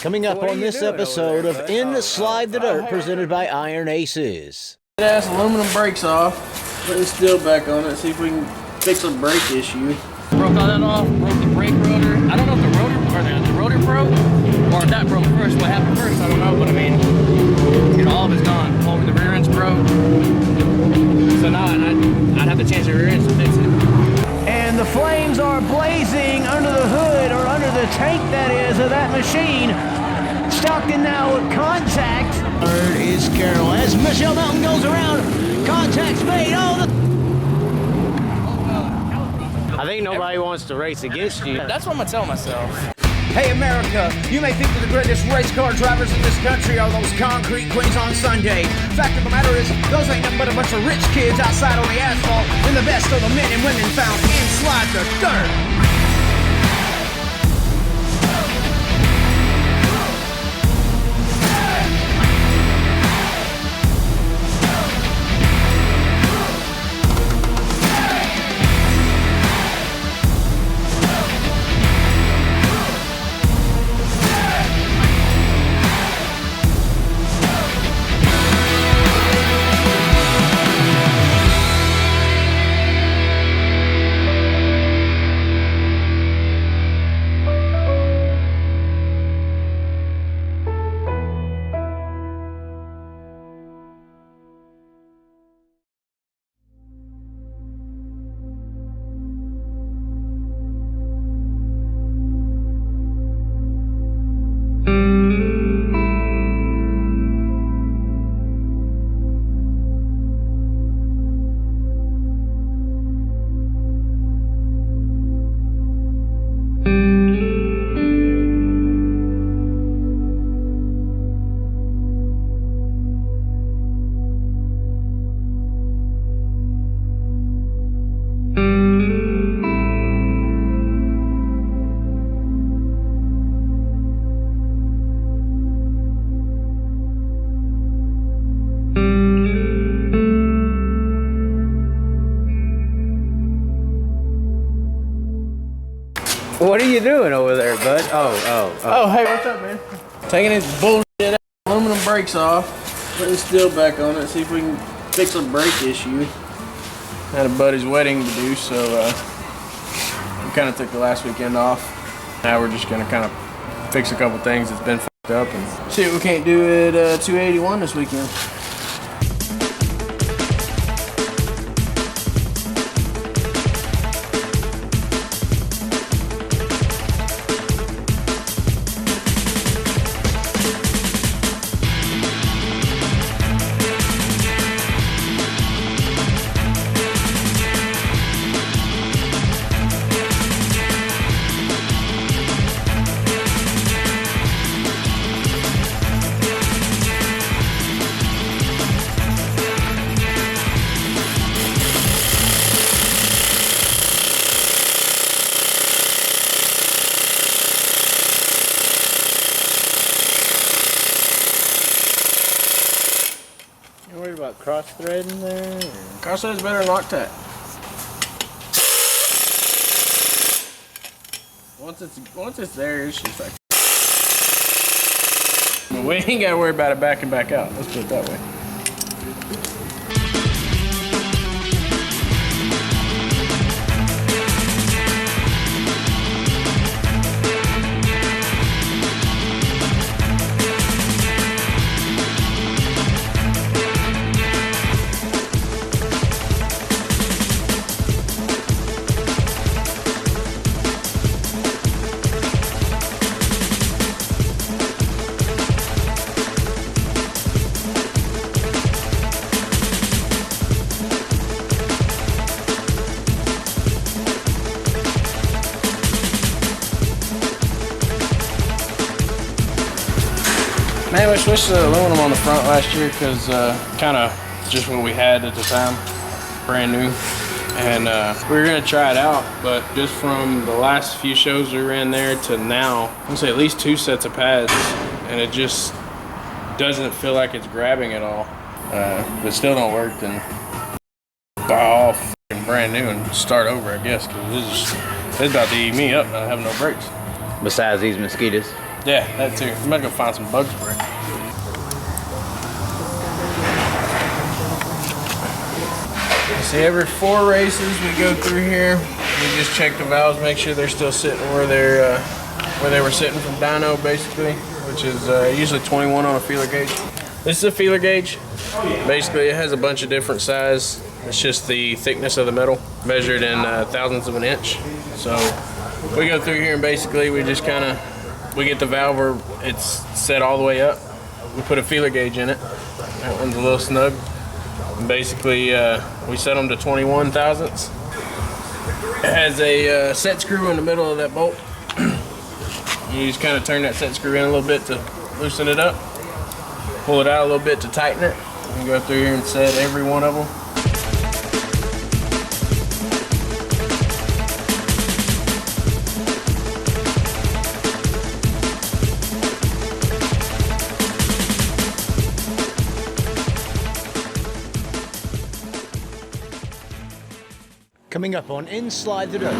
Coming up on this episode of InSLide the Dirt, presented by Iron Aces. Ass aluminum brakes off. Put the steel back on it. See if we can fix a brake issue. Broke all that off. Broke the brake rotor. I don't know if the rotor or the rotor broke, or if that broke first. What happened first? I don't know. But I mean, you know, all of it's gone. Only the rear end's broke. So now I'd have to change the rear ends to fix it. And the flames are blazing under the hood, or under the tank, that is, of that machine. Stockton now with contact. Third is Carroll. As Michelle Melton goes around, contact's made. Oh, I think nobody wants to race against you. That's what I'm gonna tell myself. Hey America, you may think that the greatest race car drivers in this country are those concrete queens on Sunday. Fact of the matter is, those ain't nothing but a bunch of rich kids outside on the asphalt, and the best of the men and women found InSLide the Dirt. What are you doing over there, bud? Oh, hey, what's up, man? Taking this bullshit aluminum brakes off. Putting steel back on it. See if we can fix a brake issue. Had a buddy's wedding to do, so we kind of took the last weekend off. Now we're just gonna kind of fix a couple things that's been fucked up and see what we can't do at 281 this weekend. You worried about cross-threading there? Cross-thread's better than Loctite. Once it's there, it's just like. But we ain't gotta worry about it back and back out. Let's put it that way. Man, we switched to aluminum on the front last year because kind of just what we had at the time, brand new. And we were gonna try it out, but just from the last few shows we ran there to now, I'm gonna say at least 2 sets of pads, and it just doesn't feel like it's grabbing at all. If it still don't work, then buy all f***ing brand new and start over, I guess, because it's about to eat me up not having no brakes. Besides these mosquitoes. Yeah, that too. I'm gonna go find some bug spray. See, every 4 races we go through here, we just check the valves, make sure they're still sitting where they were sitting from dyno, basically, which is usually 21 on a feeler gauge. This is a feeler gauge. Basically, it has a bunch of different size. It's just the thickness of the metal, measured in thousandths of an inch. So we go through here and basically we just we get the valve where it's set all the way up. We put a feeler gauge in it. That one's a little snug. And basically, we set them to 21 thousandths. It has a set screw in the middle of that bolt. You just kind of turn that set screw in a little bit to loosen it up. Pull it out a little bit to tighten it. And go through here and set every one of them. Coming up on InSLide the Dirt.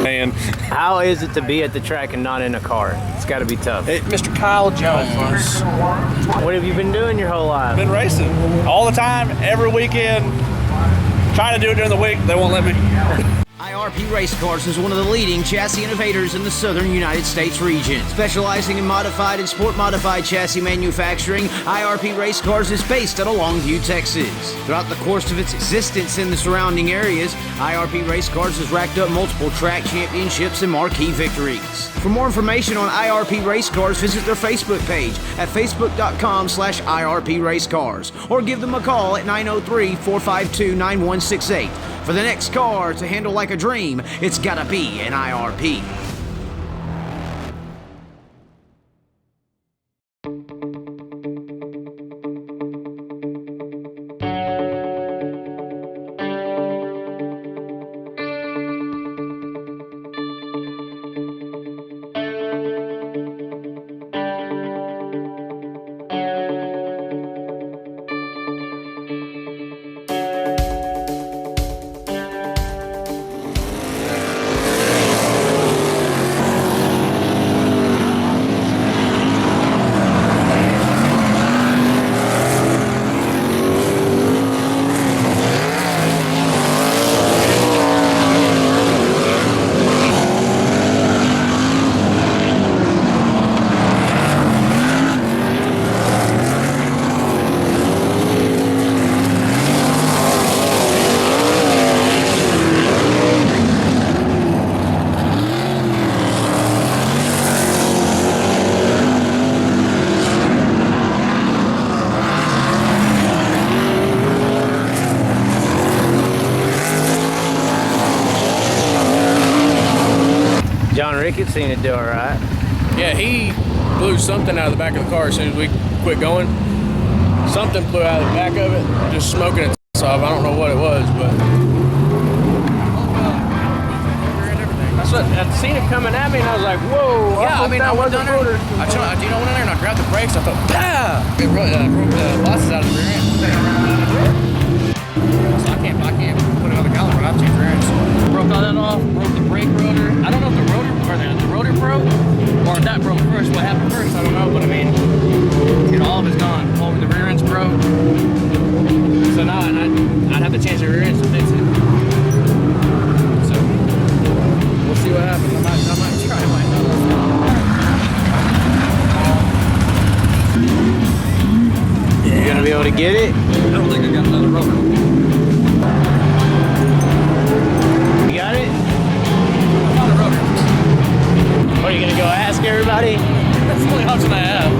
Man, How is it to be at the track and not in a car? It's got to be tough. Mr. Kyle Jones. What have you been doing your whole life? Been racing all the time, every weekend. Trying to do it during the week, they won't let me. IRP Race Cars is one of the leading chassis innovators in the southern United States region. Specializing in modified and sport modified chassis manufacturing, IRP Race Cars is based out of Longview, Texas. Throughout the course of its existence in the surrounding areas, IRP Race Cars has racked up multiple track championships and marquee victories. For more information on IRP Race Cars, visit their Facebook page at facebook.com/IRP Race Cars or give them a call at 903-452-9168. For the next car to handle like a dream, it's gotta be an IRP. Ricketts seemed to do all right. Yeah, he blew something out of the back of the car as soon as we quit going. Something blew out of the back of it, just smoking its off. I don't know what it was, but I'd seen it coming at me, and I was like, "Whoa!" Yeah, I mean, I went down there. motor. Do you know, I went in there and I grabbed the brakes. I thought, "Ah!" It broke the bosses out of the rear end. So I can't put another caliper. I've changed rear ends. Broke all that off. Broke the brake rotor. I don't know if the rotor or the rotor broke, or if that broke first. What happened first? I don't know. But I mean, all of it's gone. All of the rear ends broke. So now I'd have to change the rear ends to fix it. So we'll see what happens. I might try. I might not. You gonna be able to get it? I don't think I got another rotor. You got it? Not a rotor. Are you gonna go ask everybody? That's the only option I have.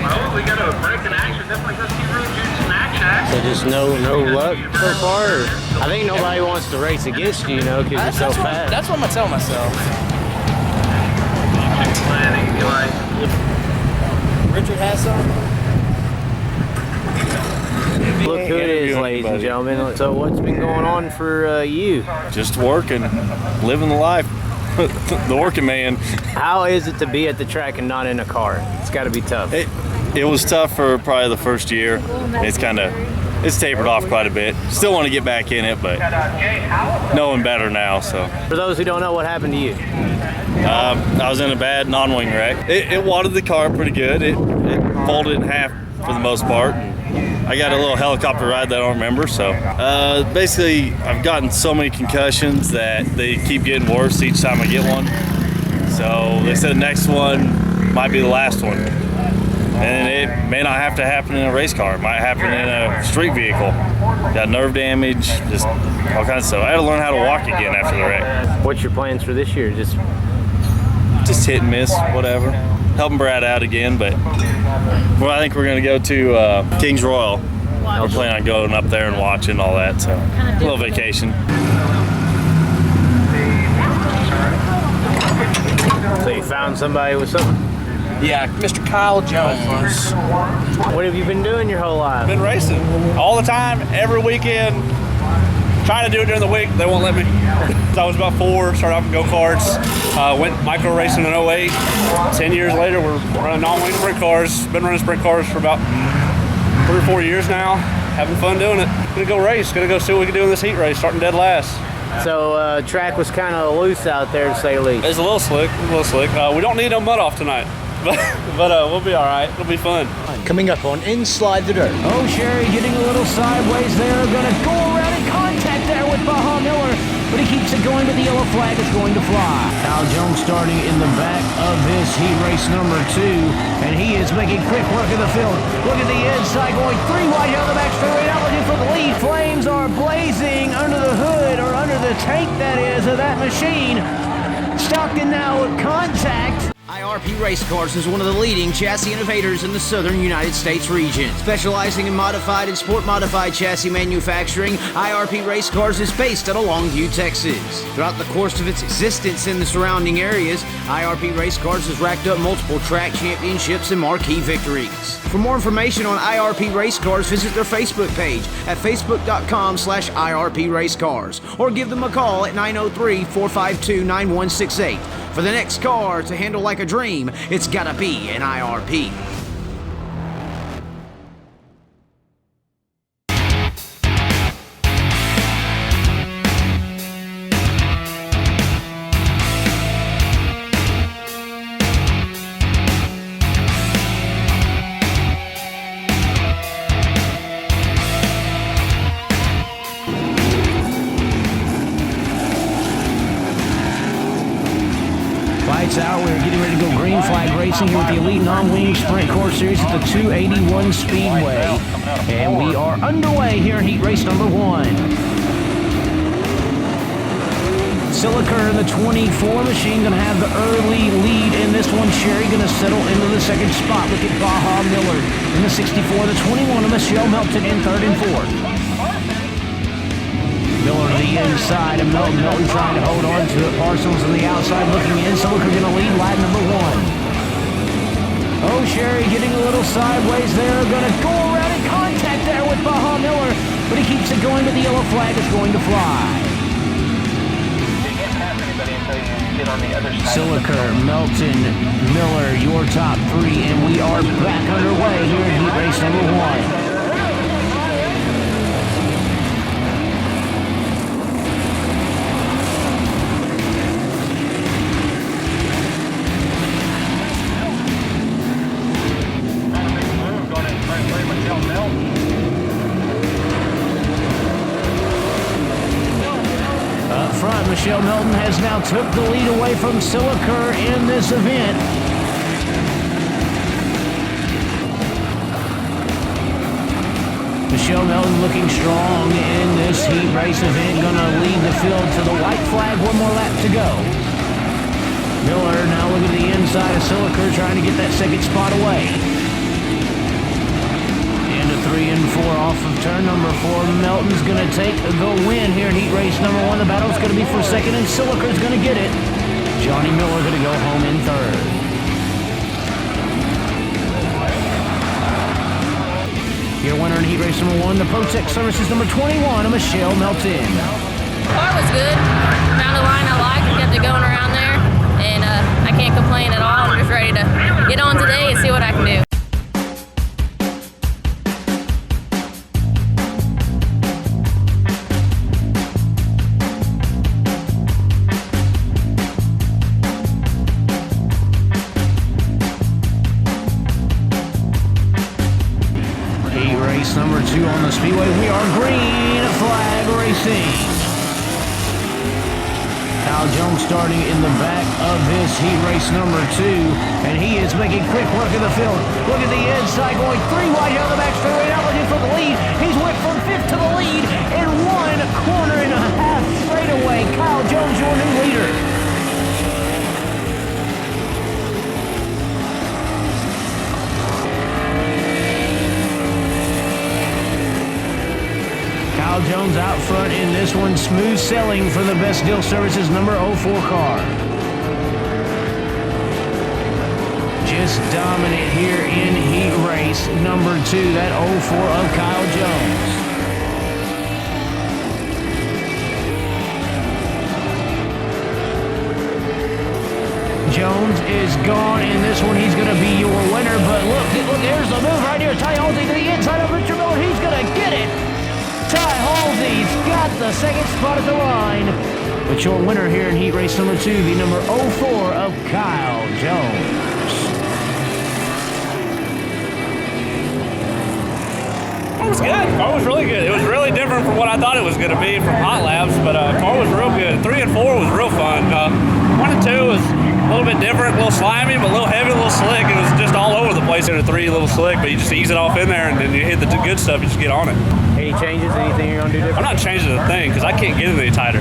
Well, we got a break in action. Definitely got some room juice in action. So just no luck so far? Or I think nobody wants to race against you, because you're so fast. That's what I'm gonna tell myself. Richard has some? Look who it is, ladies and gentlemen. So what's been going on for you? Just working, living the life. The working man. How is it to be at the track and not in a car? It's got to be tough. It was tough for probably the first year. It's tapered off quite a bit. Still want to get back in it, but knowing better now. So For those who don't know, what happened to you? I was in a bad non-wing wreck. It wadded the car pretty good. It folded in half for the most part. I got a little helicopter ride that I don't remember. So basically, I've gotten so many concussions that they keep getting worse each time I get one. So they said the next one might be the last one. And it may not have to happen in a race car. It might happen in a street vehicle. Got nerve damage, just all kinds of stuff. I had to learn how to walk again after the wreck. What's your plans for this year? Just hit and miss, whatever. Helping Brad out again, but I think we're going to go to Kings Royal. We're planning on going up there and watching all that, so a little vacation. So you found somebody with something? Yeah, Mr. Kyle Jones. What have you been doing your whole life? Been racing all the time, every weekend. Trying to do it during the week, they won't let me. I was about 4, started off in go-karts, went micro racing in 08. 10 years later, we're running non-wing sprint cars. Been running sprint cars for about 3 or 4 years now. Having fun doing it. Gonna go race, gonna go see what we can do in this heat race, starting dead last. So track was kind of loose out there, to say the least. It's a little slick, we don't need no mud off tonight, but we'll be all right. It'll be fun. Coming up on InSLide the Dirt. Oh, Sherry getting a little sideways there. Going to go around in contact there with Baja Miller. But he keeps it going, but the yellow flag is going to fly. Kyle Jones starting in the back of his heat race number 2. And he is making quick work of the field. Look at the inside going 3 wide down the back straightaway. Now looking for the lead. Flames are blazing under the hood, or under the tank, that is, of that machine. Stockton now with contact. IRP Race Cars is one of the leading chassis innovators in the southern United States region. Specializing in modified and sport-modified chassis manufacturing, IRP Race Cars is based out of Longview, Texas. Throughout the course of its existence in the surrounding areas, IRP Race Cars has racked up multiple track championships and marquee victories. For more information on IRP Race Cars, visit their Facebook page at facebook.com/IRP Race Cars, or give them a call at 903-452-9168. For the next car to handle like a dream, it's gotta be an IRP. Lights out. We're getting ready to go green flag racing here with the Elite Non-Wing Sprint Course Series at the 281 Speedway. And we are underway here in heat race number 1. Siliker in the 24 machine going to have the early lead in this one. Sherry going to settle into the second spot. Look at Baja Miller in the 64. The 21 of Michelle Melton in third and fourth. Miller to the inside, and Melton trying to hold on to it. Parsons on the outside looking in. Siliker going to lead lap number 1. Oh, Sherry getting a little sideways there. Going to go around in contact there with Baja Miller. But he keeps it going, but the yellow flag is going to fly. Siliker, Melton, Miller, your top 3. And we are back underway here in heat race number 1. Michelle Melton has now took the lead away from Siliker in this event. Michelle Melton looking strong in this heat race event. Going to lead the field to the white flag. 1 more lap to go. Miller now looking at the inside of Siliker, trying to get that second spot away. 3 and 4 off of turn number 4. Melton's going to take the win here in heat race number 1. The battle's going to be for second, and Siliker's going to get it. Johnny Miller going to go home in third. Your winner in heat race number 1, the Protec Services number 21, Michelle Melton. Car was good. Found a line I liked and kept it going around there, and I can't complain at all. I'm just ready to get on today and see what I can do. number 2 on the speedway. We are green flag racing. Kyle Jones starting in the back of this heat race number 2, and he is making quick work of the field. Look at the inside, going 3 wide down the back straightaway, now looking for the lead. He's went from 5th to the lead in 1 corner and a half straightaway. Kyle Jones, your new leader. Kyle Jones out front in this one. Smooth sailing for the Best Deal Services number 04 car. Just dominant here in heat race number 2, that 04 of Kyle Jones. Jones is gone in this one. He's going to be your winner, but look, there's the move right here. Ty Halsey to the inside of Richard Miller. He's going to get it. Ty Halsey's got the second spot at the line. But your winner here in heat race number 2, the number 04 of Kyle Jones. It was good. Car was really good. It was really different from what I thought it was going to be from Hot Laps, but car was real good. 3 and 4 was real fun. 1 and 2 was a little bit different, a little slimy, but a little heavy, a little slick. It was just all over the place in a 3, a little slick, but you just ease it off in there, and then you hit the good stuff, you just get on it. Any changes? Anything you're gonna do different? I'm not changing a thing because I can't get it any tighter.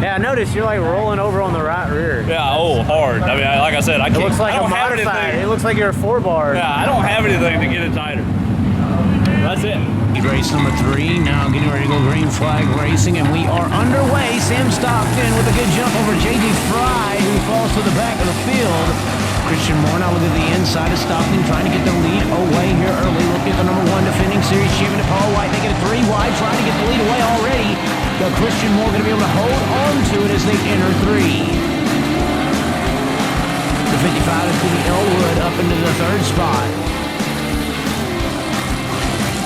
Yeah, I noticed you're like rolling over on the right rear. Yeah, hard. I mean, like I said, I can't. It looks like I a don't have modified. anything. It looks like you're a 4-bar. Yeah, I don't have anything to get it tighter. That's it. Race number 3, now getting ready to go green flag racing, and we are underway. Sam Stockton with a good jump over J.D. Fry, who falls to the back of the field. Christian Moore now look at the inside of Stockton, trying to get the lead away here early. Look at the number 1 defending series champion, Paul White. They get a 3 wide, trying to get the lead away already. But Christian Moore going to be able to hold on to it as they enter 3. The 55 is going to be Elwood up into the 3rd spot.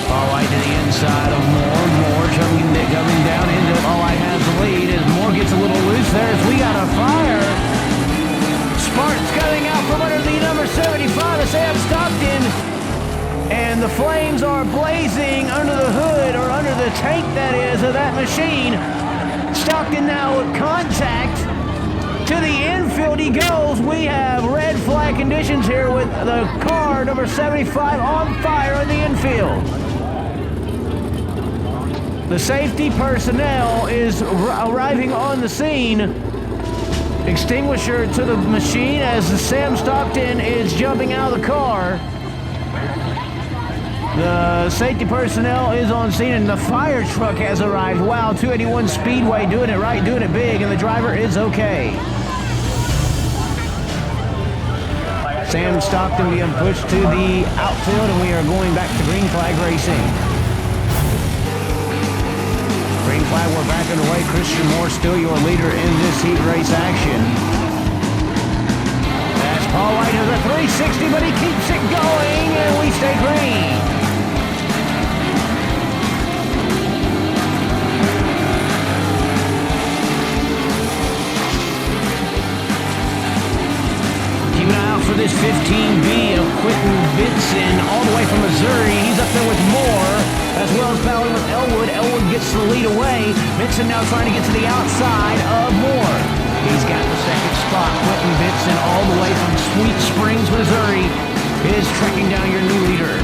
Paul White to the inside of Moore. Moore coming down into it. Paul White has the lead as Moore gets a little loose there as we got a fire. Sparks coming out from under the number 75 of Sam Stockton. And the flames are blazing under the hood, or under the tank, that is, of that machine. Stockton now with contact. To the infield he goes. We have red flag conditions here with the car number 75 on fire in the infield. The safety personnel is arriving on the scene. Extinguisher to the machine as Sam Stockton is jumping out of the car. The safety personnel is on scene, and the fire truck has arrived. Wow, 281 Speedway doing it right, doing it big, and the driver is okay. Sam Stockton being pushed to the outfield, and we are going back to green flag racing. Green flag, we're back underway. Christian Moore still your leader in this heat race action. As Paul White has a 360, but he keeps it going, and we stay green. Keep an eye out for this 15B of Quentin Benson, all the way from Missouri. He's up there with Moore, as well as battling with Elwood. Elwood gets the lead away. Benson now trying to get to the outside of Moore. He's got the second spot. Quentin Benson, all the way from Sweet Springs, Missouri, is trekking down your new leader.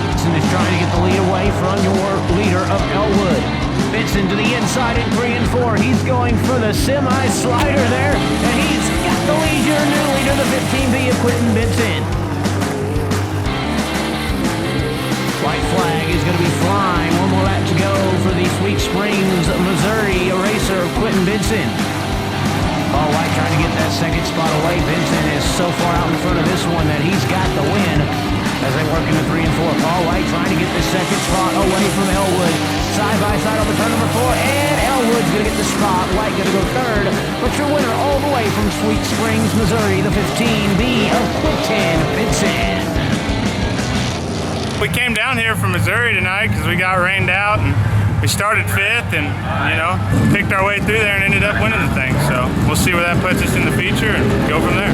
Benson is trying to get the lead away from your leader of Elwood. Benson to the inside in 3 and 4. He's going for the semi-slider there, and he's got the lead. Your new leader, the 15B of Quentin Benson. White flag is going to be flying. 1 more lap to go for the Sweet Springs, Missouri racer Quentin Benson. Paul White trying to get that second spot away. Benson is so far out in front of this one that he's got the win as they work into 3 and 4. Paul White trying to get the second spot away from Elwood. Side by side over turn number 4, and Elwood's going to get the spot. White going to go 3rd, but your winner all the way from Sweet Springs, Missouri, the 15B of Quentin Benson. We came down here from Missouri tonight because we got rained out, and we started 5th and, you know, picked our way through there and ended up winning the thing. So we'll see where that puts us in the future and go from there.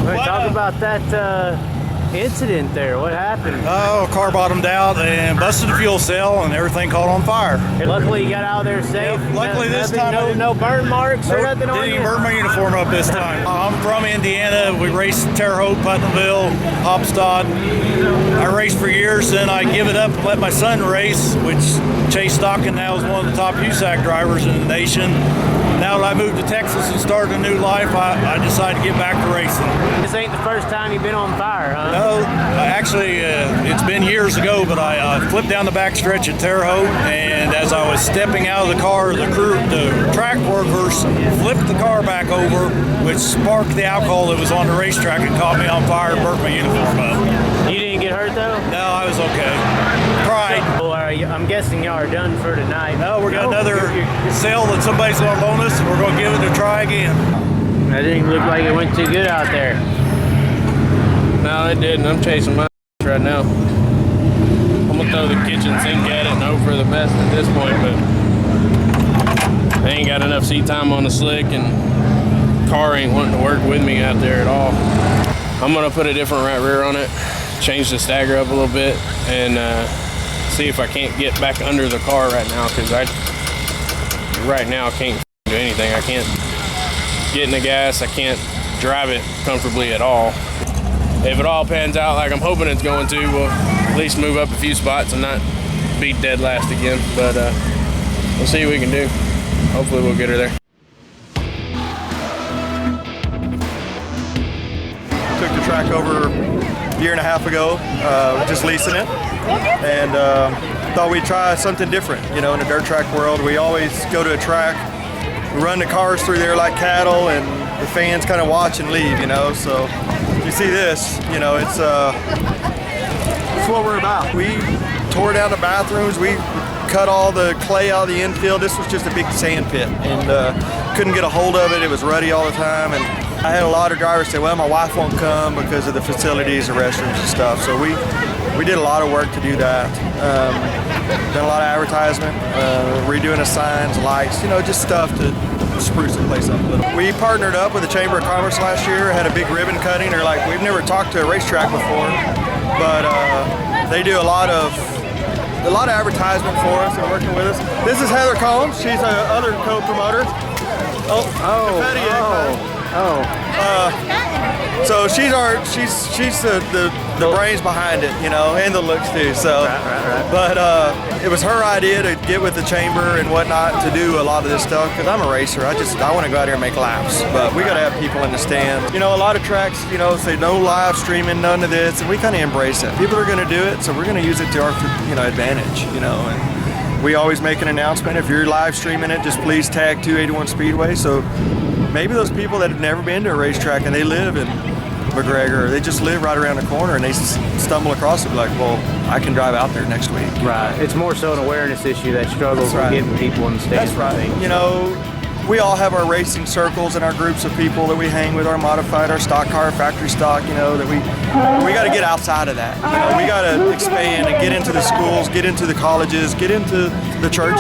Right, talk about that incident there. What happened? Oh, car bottomed out and busted the fuel cell and everything caught on fire. Luckily you got out of there safe. Yep, luckily this time no burn marks or nothing on Didn't you? even burn my uniform up this time. I'm from Indiana. We raced Terre Haute, Putnamville, Hopstad. I raced for years, then I give it up and let my son race, which Chase Stocking now is one of the top USAC drivers in the nation. Now that I moved to Texas and started a new life, I decided to get back to racing. This ain't the first time you've been on fire, huh? No, actually, it's been years ago, but I flipped down the back stretch at Terre Haute, and as I was stepping out of the car, the track workers flipped the car back over, which sparked the alcohol that was on the racetrack and caught me on fire and burnt my uniform up. You didn't get hurt though? No, I was okay. Tried. Well, I'm guessing y'all are done for tonight. No, we're got another sale that somebody's going to loan us, and we're going to give it a try again. That didn't look like it went too good out there. No, it didn't. I'm chasing my right now. I'm gonna throw the kitchen sink at it and hope for the best at this point, but I ain't got enough seat time on the slick, and car ain't wanting to work with me out there at all. I'm gonna put a different right rear on it, change the stagger up a little bit, and see if I can't get back under the car right now, because right now I can't do anything. I can't get in the gas. I can't drive it comfortably at all. If it all pans out like I'm hoping it's going to, we'll at least move up a few spots and not be dead last again. But we'll see what we can do. Hopefully we'll get her there. Took the track over a year and a half ago, just leasing it, and thought we'd try something different. You know, in the dirt track world, we always go to a track, we run the cars through there like cattle, and the fans kind of watch and leave, you know. So you see this, you know, it's what we're about. We tore down the bathrooms, we cut all the clay out of the infield. This was just a big sand pit, and couldn't get a hold of it. It was ruddy all the time, and I had a lot of drivers say, well, my wife won't come because of the facilities, the restrooms and stuff. So we did a lot of work to do that. Done a lot of advertisement, redoing the signs, lights, you know, just stuff to spruce the place up a little. We partnered up with the Chamber of Commerce last year, had a big ribbon cutting. They're like, we've never talked to a racetrack before, but they do a lot of advertisement for us and working with us. This is Heather Combs. She's a other co-promoter. So she's the brains behind it, you know, and the looks too. So, Right. But it was her idea to get with the chamber and whatnot to do a lot of this stuff, because I'm a racer. I want to go out here and make laps, but we got to have people in the stand. You know, a lot of tracks, you know, say no live streaming, none of this, and we kind of embrace that. People are going to do it, so we're going to use it to our, you know, advantage, you know. And we always make an announcement. If you're live streaming it, just please tag 281 Speedway. So maybe those people that have never been to a racetrack and they live in McGregor, or they just live right around the corner and they stumble across it, like, well, I can drive out there next week. Right. It's more so an awareness issue that struggles with getting people in the stands. That's right. You know, we all have our racing circles and our groups of people that we hang with, our modified, our stock car, factory stock, you know, that we got to get outside of that. You know, we got to expand and get into the schools, get into the colleges, get into the churches,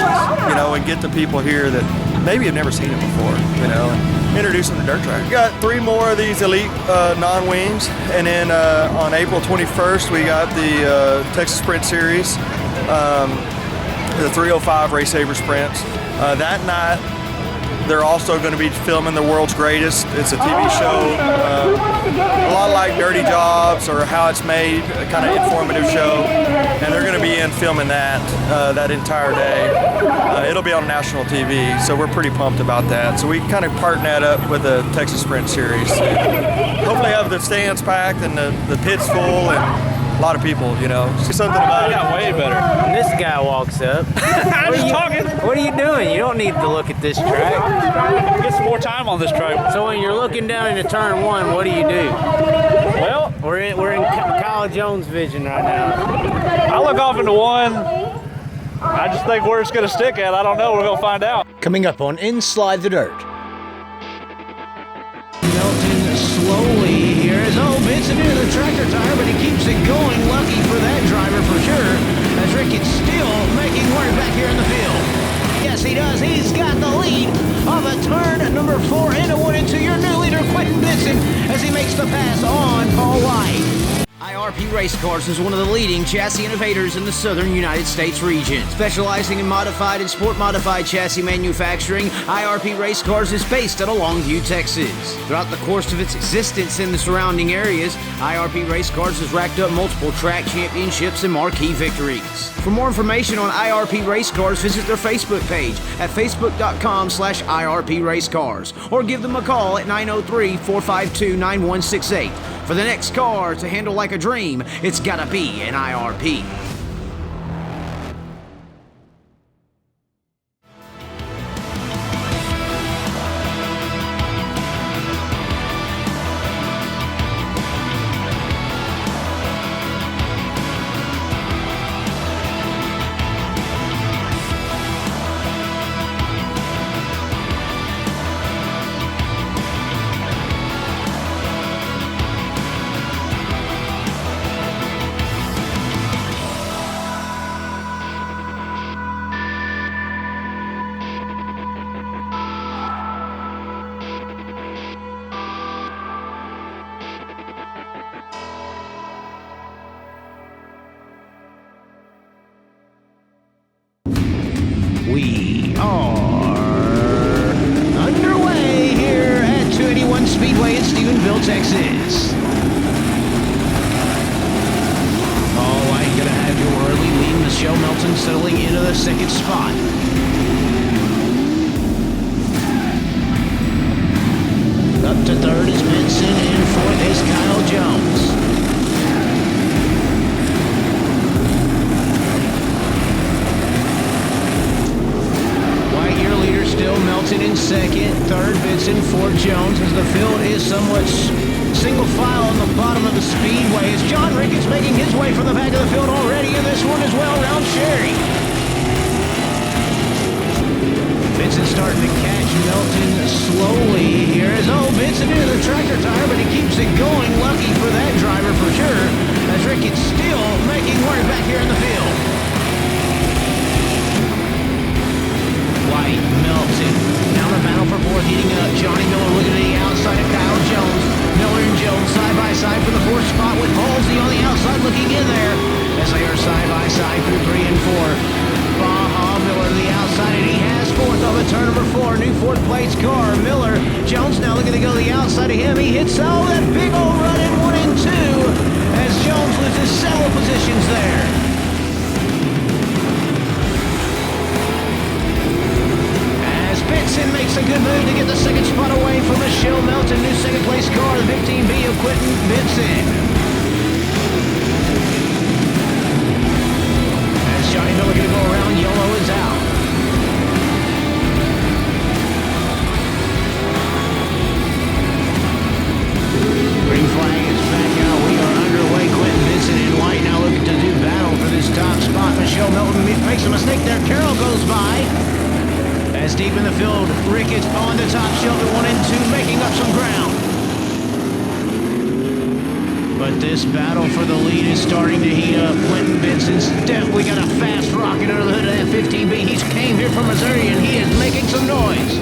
you know, and get the people here that maybe have never seen it before, you know, and introduce them to dirt track. We got 3 more of these elite non-wings, and then on April 21st, we got the Texas Sprint Series, the 305 Race Saver Sprints. That night, they're also going to be filming The World's Greatest. It's a TV show, a lot like Dirty Jobs or How It's Made, a kind of informative show. And they're going to be in filming that entire day. It'll be on national TV, so we're pretty pumped about that. So we kind of partner that up with the Texas Sprint Series. Hopefully have the stands packed and the pits full and a lot of people, you know. See something about it. Got way better. And this guy walks up. What are you doing? You don't need to look at this track. Get some more time on this track. So when you're looking down into turn 1, what do you do? Well, We're in Kyle Jones' vision right now. I look off into 1. I just think where it's going to stick at, I don't know. We're going to find out. Coming up on InSLide the Dirt. Melting slowly here as Vincent into the tractor tire, but he keeps it going. Lucky for that driver for sure. As as Ricketts still making work back here in the field. Yes, he does. He's got the lead of a turn number 4 and a 1 into your new leader, Quentin Benson, as he makes the pass on Paul White. IRP Race Cars is one of the leading chassis innovators in the southern United States region. Specializing in modified and sport modified chassis manufacturing, IRP Race Cars is based out of Longview, Texas. Throughout the course of its existence in the surrounding areas, IRP Race Cars has racked up multiple track championships and marquee victories. For more information on IRP Race Cars, visit their Facebook page at facebook.com/IRP Race Cars or give them a call at 903-452-9168. For the next car to handle like a dream, it's gotta be an IRP. We are underway here at 281 Speedway in Stephenville, Texas. All right, gonna have your early lead. Michelle Melton settling into the second spot. Up to third is Benson, and fourth is Kyle Jones. Still Melton in second, third Benson, fourth Jones, as the field is somewhat single file on the bottom of the speedway as John Ricketts making his way from the back of the field already in this one as well, around Sherry. Benson starting to catch Melton slowly here as, Benson into the tractor tire, but he keeps it going. Lucky for that driver for sure, as Ricketts still making work back here in the field. White, Melton, now the battle for fourth heating up. Johnny Miller looking at the outside of Kyle Jones. Miller and Jones side by side for the fourth spot with Halsey on the outside looking in there as they are side by side through 3 and 4. Baja Miller to the outside, and he has fourth of a turn number 4, new fourth place car. Miller, Jones now looking to go to the outside of him. He hits that big old run in 1 and 2 as Jones loses several positions there. Benson makes a good move to get the second spot away from Michelle Melton. New second place car, the 15B of Quentin Benson. As Johnny Miller going to go around, yellow is out. Green flag is back out. We are underway. Quentin Benson in white now looking to do battle for this top spot. Michelle Melton makes a mistake there. Carroll goes by. As deep in the field, Ricketts on the top shelf at 1 and 2, making up some ground. But this battle for the lead is starting to heat up. Quentin Benson's definitely got a fast rocket under the hood of that 15B. He came here from Missouri, and he is making some noise.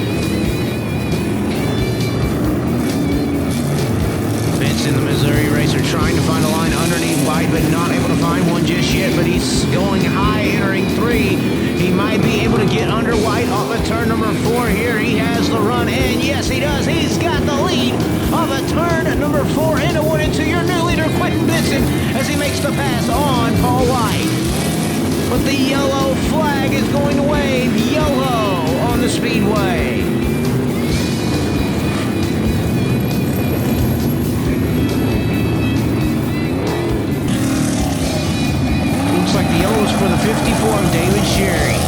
Benson, the Missouri racer, trying to find a line underneath White, but not able to find one just yet. But he's going high, entering 3. He might be able to get under White off of turn number 4 here. He has the run, and yes, he does. He's got the lead of a turn number 4 and a 1 into your new leader, Quentin Benson, as he makes the pass on Paul White. But the yellow flag is going to wave YOLO on the speedway. Looks like the yellow is for the 54 of David Sherry.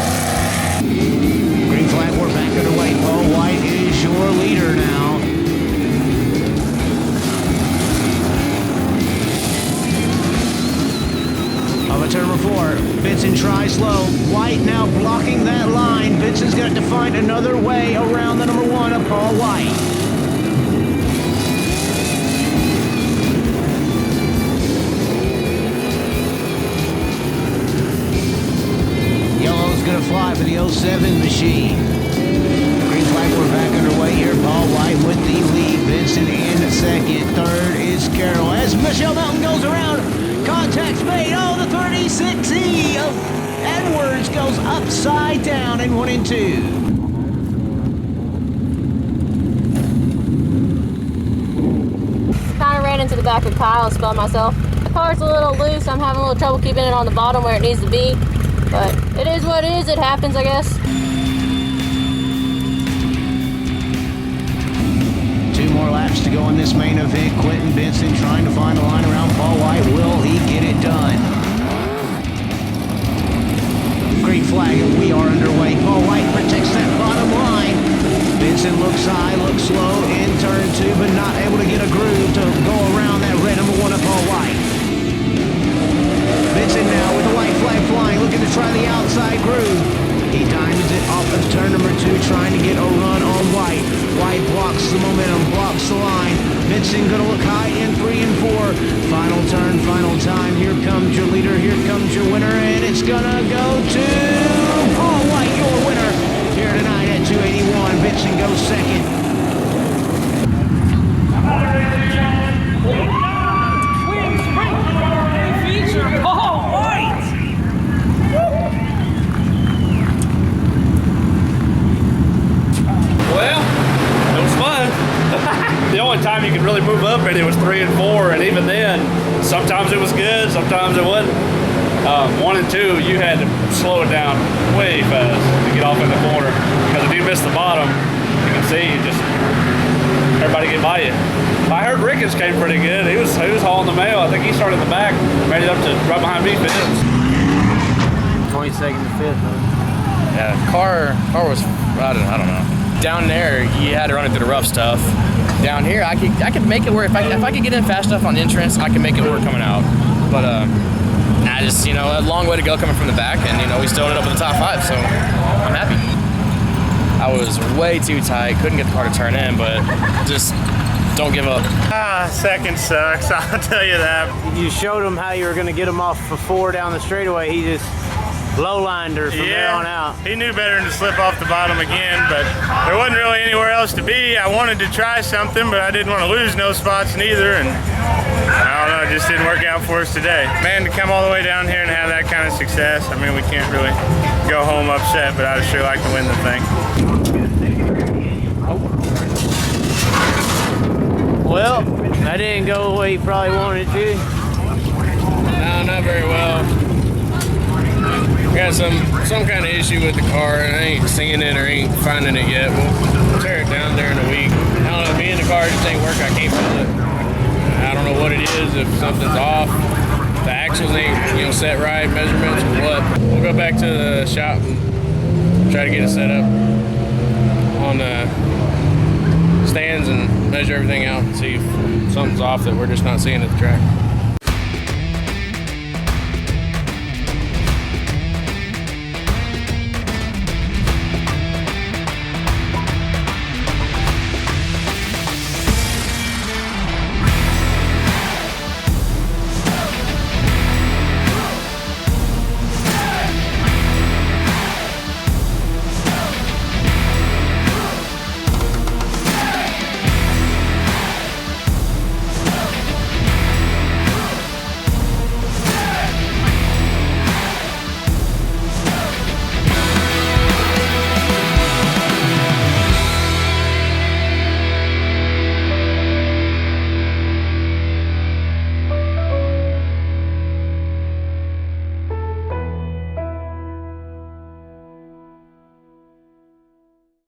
Green flag, we're back underway. Paul White is your leader now. Of a turn number 4, Benson tries slow. White now blocking that line. Benson's got to find another way around the number 1 of Paul White. for the 07 machine. Green flag, we're back underway here. Paul White with the lead. Vincent in second. Third is Carroll. As Michelle Melton goes around, contact's made. Oh, the 36E of Edwards goes upside down in 1 and 2. Kind of ran into the back of Kyle and spun myself. The car's a little loose. I'm having a little trouble keeping it on the bottom where it needs to be. But it is what it is. It happens, I guess. 2 more laps to go in this main event. Quentin Benson trying to find a line around Paul White. Will he get it done? Green flag and we are underway. Paul White protects that bottom line. Benson looks high, looks low in turn 2, but not able to get a groove to go around that red number 1 of Paul White. Benson now with the white flag flying, looking to try the outside groove. He diamonds it off of turn number 2, trying to get a run on White. White blocks the momentum, blocks the line. Benson gonna look high in 3 and 4. Final turn, final time. Here comes your leader, here comes your winner, and it's gonna go to Paul White, your winner here tonight at 281. Benson goes second. Well, it was fun. The only time you could really move up in it was 3 and 4, and even then, sometimes it was good, sometimes it wasn't. 1 and 2, you had to slow it down way fast to get off in the corner, because if you miss the bottom, you can see everybody get by you. I heard Ricketts came pretty good. He was hauling the mail. I think he started in the back, made it up to right behind me, fifth. 22nd to 5th, man. Yeah, car was, I don't know. Down there, you had to run it through the rough stuff. Down here, I could make it work. If I could get in fast enough on the entrance, I can make it work coming out. But I just, a long way to go coming from the back, and we still ended up in the top 5, so I'm happy. I was way too tight, couldn't get the car to turn in, but just don't give up. Second sucks, I'll tell you that. You showed him how you were going to get him off for 4 down the straightaway. He just low-lined her from there on out. He knew better than to slip off the bottom again, but there wasn't really anywhere else to be. I wanted to try something, but I didn't want to lose no spots neither, and I don't know, it just didn't work out for us today. Man, to come all the way down here and have that kind of success, I mean, we can't really go home upset, but I'd sure like to win the thing. Well, that didn't go the way you probably wanted it to. No, not very well. Got some kind of issue with the car, and I ain't seeing it or ain't finding it yet. We'll tear it down during the week. I don't know, me and the car just ain't working. I can't feel it. I don't know what it is, if something's off, the axles ain't set right, measurements or what. We'll go back to the shop and try to get it set up on the stands and measure everything out and see if something's off that we're just not seeing at the track.